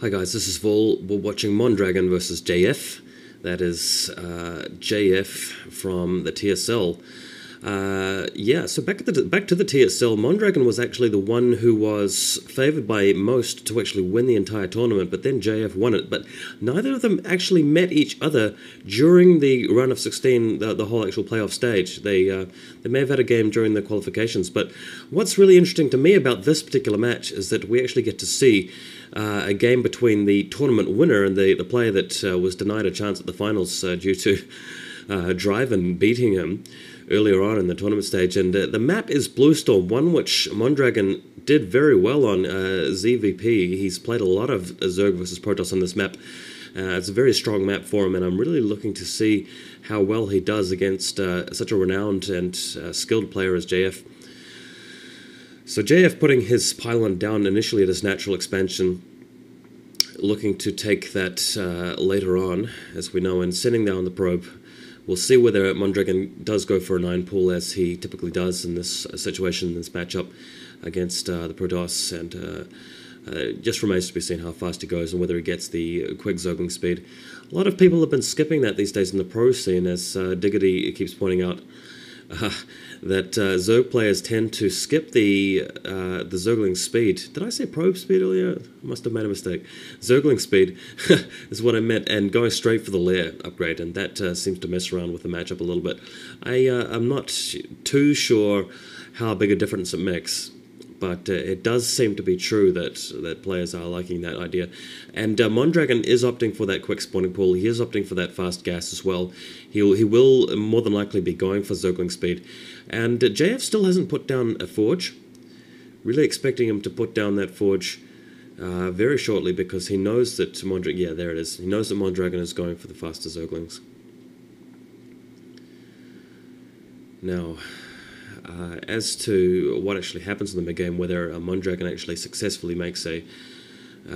Hi guys, this is Vol. We're watching Mondragon versus JF. That is JF from the TSL. So back to the TSL. Mondragon was actually the one who was favoured by most to actually win the entire tournament, but then JF won it. But neither of them actually met each other during the round of 16, the whole actual playoff stage. They may have had a game during the qualifications, but what's really interesting to me about this particular match is that we actually get to see a game between the tournament winner and the player that was denied a chance at the finals due to Driven beating him earlier on in the tournament stage. And the map is Bluestorm, one which Mondragon did very well on ZVP. He's played a lot of Zerg versus Protoss on this map. It's a very strong map for him, and I'm really looking to see how well he does against such a renowned and skilled player as JF. So JF putting his pylon down initially at his natural expansion, looking to take that later on, as we know, and sending down the probe. We'll see whether Mondragon does go for a 9 pool, as he typically does in this situation, in this matchup against the Protoss, and just remains to be seen how fast he goes and whether he gets the quick Zergling speed. A lot of people have been skipping that these days in the pro scene, as Diggity keeps pointing out. That Zerg players tend to skip the Zergling speed. Did I say probe speed earlier? I must have made a mistake. Zergling speed is what I meant, and going straight for the lair upgrade, and that seems to mess around with the matchup a little bit. I'm not too sure how big a difference it makes, but it does seem to be true that players are liking that idea. And Mondragon is opting for that quick spawning pool. He is opting for that fast gas as well. He will more than likely be going for Zergling speed. And JF still hasn't put down a forge. Really expecting him to put down that forge very shortly, because he knows that Mondragon... Yeah, there it is. He knows that Mondragon is going for the faster Zerglings. Now, as to what actually happens in the mid-game, whether Mondragon actually successfully makes a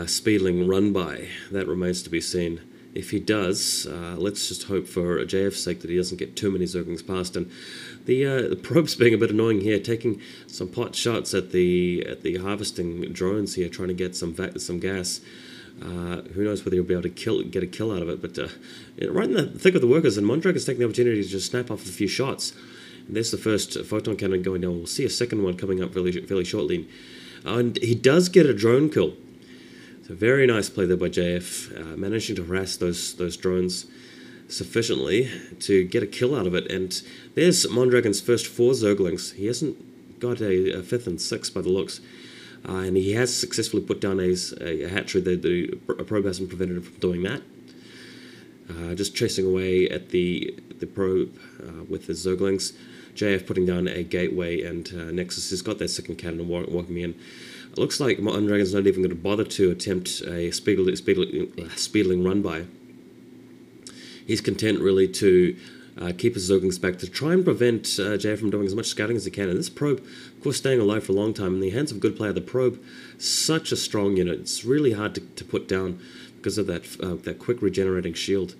speedling run-by, that remains to be seen. If he does, let's just hope for JF's sake that he doesn't get too many Zerglings past. And the probe's being a bit annoying here, taking some pot shots at the harvesting drones here, trying to get some gas. Who knows whether he'll be able to get a kill out of it, but right in the thick of the workers, and Mondragon's taking the opportunity to just snap off a few shots. And there's the first photon cannon going down. We'll see a second one coming up fairly shortly. And he does get a drone kill. So very nice play there by JF, managing to harass those drones sufficiently to get a kill out of it. And there's Mondragon's first 4 Zerglings. He hasn't got a 5th and 6th by the looks. And he has successfully put down a hatchery. The probe hasn't prevented him from doing that. Just chasing away at the probe with the Zerglings. JF putting down a gateway, and Nexus has got that second cannon walking in. It looks like Mondragon's not even going to bother to attempt a speedling run-by. He's content really to keep his Zerglings back to try and prevent JF from doing as much scouting as he can. And this probe, of course, staying alive for a long time in the hands of a good player. The probe, such a strong unit. It's really hard to put down because of that quick regenerating shield.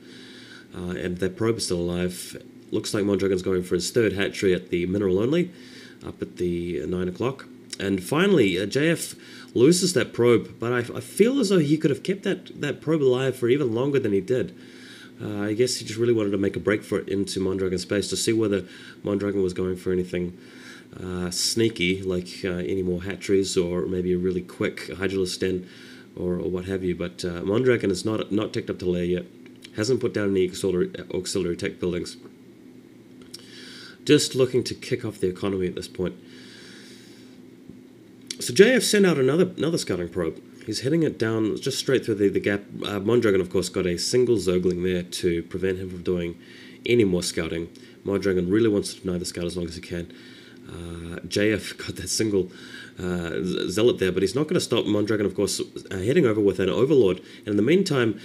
And that probe is still alive. Looks like Mondragon's going for his 3rd hatchery at the mineral only, up at the 9 o'clock. And finally, JF loses that probe, but I feel as though he could have kept that probe alive for even longer than he did. I guess he just really wanted to make a break for it into Mondragon's space to see whether Mondragon was going for anything sneaky, like any more hatcheries or maybe a really quick Hydralisk den or what have you. But Mondragon is not ticked up to lair yet. Hasn't put down any auxiliary tech buildings. Just looking to kick off the economy at this point. So JF sent out another scouting probe. He's heading it down just straight through the gap. Mondragon, of course, got a single Zergling there to prevent him from doing any more scouting. Mondragon really wants to deny the scout as long as he can. JF got that single zealot there, but he's not going to stop Mondragon, of course, heading over with an Overlord. And in the meantime,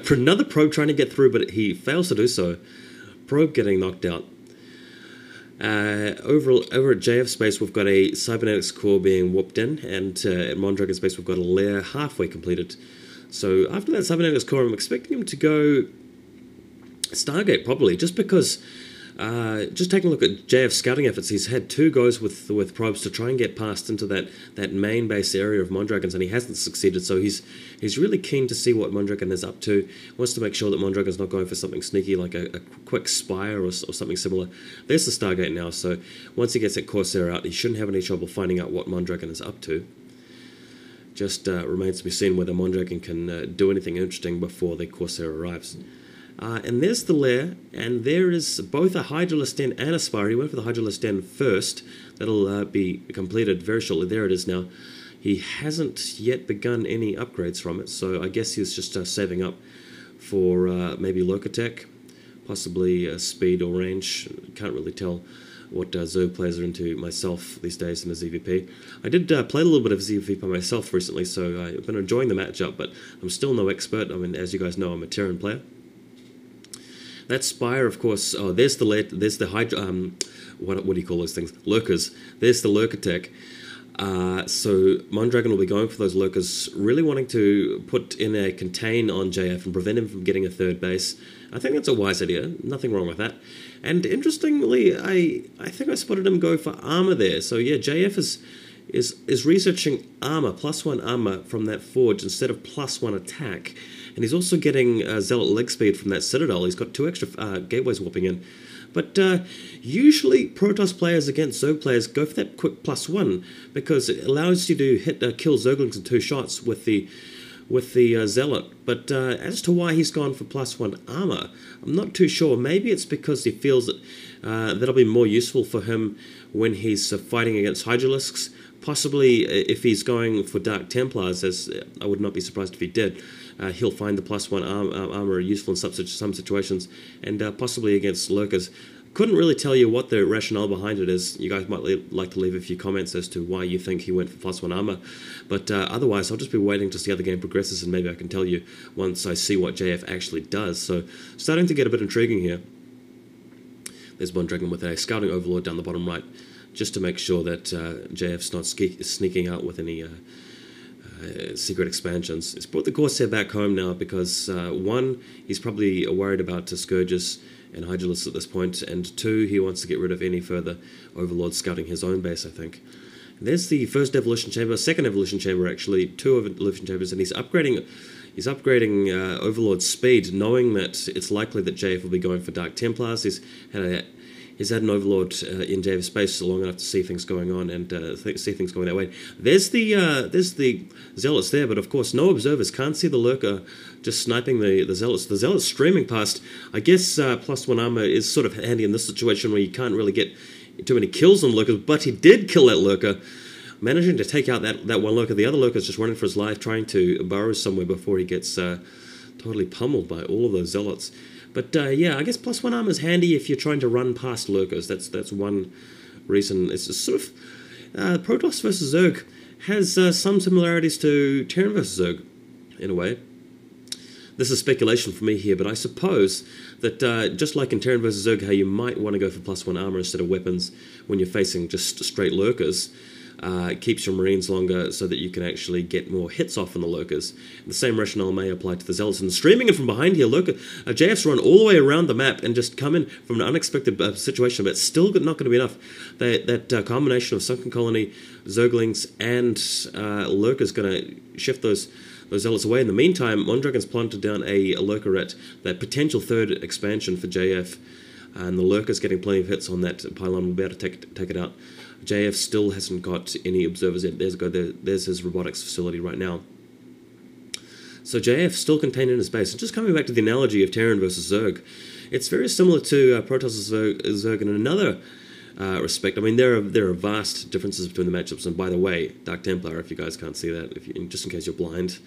another probe trying to get through, but he fails to do so. Probe getting knocked out. Over at JF space, we've got a cybernetics core being whooped in, and at Mondragon space, we've got a lair halfway completed. So after that cybernetics core, I'm expecting him to go Stargate, probably, just because Just taking a look at JF's scouting efforts, he's had 2 goes with probes to try and get past into that main base area of Mondragons, and he hasn't succeeded. So he's really keen to see what Mondragon is up to. Wants to make sure that Mondragon's not going for something sneaky like a quick spire or something similar. There's the Stargate now, so once he gets that Corsair out, he shouldn't have any trouble finding out what Mondragon is up to. Just remains to be seen whether Mondragon can do anything interesting before the Corsair arrives. And there's the lair, and there is both a Hydralisk Den and a Spire. He went for the Hydralisk Den first. That'll be completed very shortly. There it is now. He hasn't yet begun any upgrades from it, so I guess he's just saving up for maybe Lurker Tech, possibly speed or range. Can't really tell what Zerg players are into myself these days in the ZVP. I did play a little bit of ZVP by myself recently, so I've been enjoying the matchup, but I'm still no expert. I mean, as you guys know, I'm a Terran player. That Spire, of course, there's the Hydra, what do you call those things? Lurkers. There's the Lurker Tech. So Mondragon will be going for those Lurkers, really wanting to put in a contain on JF and prevent him from getting a 3rd base. I think that's a wise idea. Nothing wrong with that. And interestingly, I think I spotted him go for armor there. So yeah, JF is researching armor, +1 armor from that forge instead of +1 attack. And he's also getting Zealot leg speed from that Citadel. He's got 2 extra gateways warping in. But usually Protoss players against Zerg players go for that quick +1 because it allows you to kill Zerglings in 2 shots with the Zealot. But as to why he's gone for +1 armor, I'm not too sure. Maybe it's because he feels that that'll be more useful for him when he's fighting against Hydralisks. Possibly if he's going for Dark Templars, as I would not be surprised if he did, he'll find the +1 armor useful in some situations, and possibly against Lurkers. Couldn't really tell you what the rationale behind it is. You guys might like to leave a few comments as to why you think he went for +1 armor. But otherwise, I'll just be waiting to see how the game progresses, and maybe I can tell you once I see what JF actually does. So, starting to get a bit intriguing here. There's Mondragon with a Scouting Overlord down the bottom right, just to make sure that JF's not sneaking out with any secret expansions. He's brought the Corsair back home now because, 1, he's probably worried about Scourges and Hydralisks at this point, and 2, he wants to get rid of any further Overlords scouting his own base, I think. And there's the first evolution chamber, second evolution chamber actually, 2 evolution chambers, and he's upgrading Overlord speed, knowing that it's likely that JF will be going for Dark Templars. He's had an Overlord in JF's space long enough to see things going on and see things going that way. There's the Zealots there, but of course no observers can't see the Lurker just sniping the Zealots. The Zealots streaming past. I guess +1 armor is sort of handy in this situation where you can't really get too many kills on Lurkers, but he did kill that Lurker, managing to take out that one Lurker. The other Lurker's just running for his life, trying to burrow somewhere before he gets totally pummeled by all of those Zealots. But yeah, I guess +1 armor is handy if you're trying to run past Lurkers. That's one reason. It's just sort of Protoss versus Zerg has some similarities to Terran versus Zerg, in a way. This is speculation for me here, but I suppose that just like in Terran versus Zerg, how you might want to go for +1 armor instead of weapons when you're facing just straight Lurkers, it keeps your Marines longer so that you can actually get more hits off on the Lurkers. The same rationale may apply to the Zealots. And streaming in from behind here, JF's run all the way around the map and just come in from an unexpected situation, but it's still not going to be enough. That combination of Sunken Colony, Zerglings, and Lurkers going to shift those Zealots away. In the meantime, Mondragon's planted down a Lurkerette, that potential 3rd expansion for JF, and the Lurker's getting plenty of hits on that pylon. We'll be able to take it out. JF still hasn't got any observers yet. There's his robotics facility right now. So JF still contained in his base. And just coming back to the analogy of Terran versus Zerg, it's very similar to Protoss Zerg in another respect. I mean, there are vast differences between the matchups. And by the way, Dark Templar, if you guys can't see that, just in case you're blind.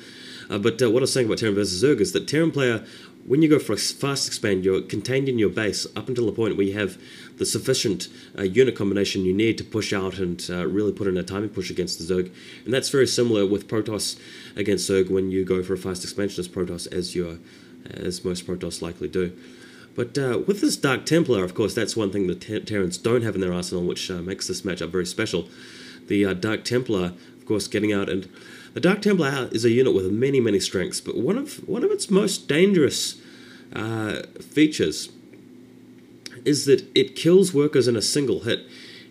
But what I was saying about Terran versus Zerg is that Terran player, when you go for a fast expand, you're contained in your base up until the point where you have the sufficient unit combination you need to push out and really put in a timing push against the Zerg. And that's very similar with Protoss against Zerg when you go for a fast expansion as Protoss, as most Protoss likely do. But with this Dark Templar, of course, that's one thing the Terrans don't have in their arsenal, which makes this matchup very special. The Dark Templar, of course, getting out, and the Dark Templar is a unit with many, many strengths, but one of its most dangerous features is that it kills workers in a single hit.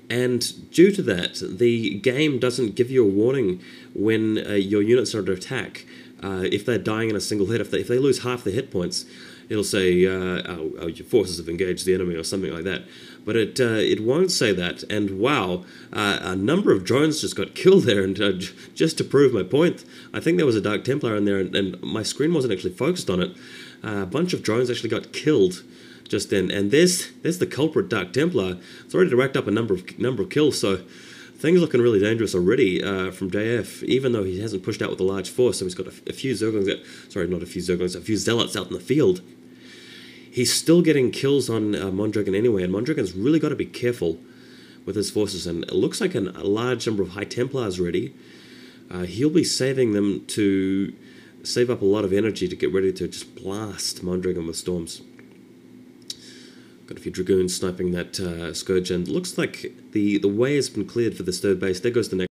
And due to that, the game doesn't give you a warning when your units are under attack. If they're dying in a single hit, if they lose half their hit points, it'll say, your forces have engaged the enemy or something like that. But it won't say that. And wow, a number of drones just got killed there. And just to prove my point, I think there was a Dark Templar in there, and my screen wasn't actually focused on it. A bunch of drones actually got killed just then. And there's the culprit Dark Templar. It's already racked up a number of kills, so things looking really dangerous already from JF, even though he hasn't pushed out with a large force. So he's got a few Zerglings, a few Zealots out in the field. He's still getting kills on Mondragon anyway, and Mondragon's really got to be careful with his forces. And it looks like a large number of High Templars ready. He'll be saving them to save up a lot of energy to get ready to just blast Mondragon with storms. Got a few Dragoons sniping that Scourge, and looks like the way has been cleared for this third base. There goes the next.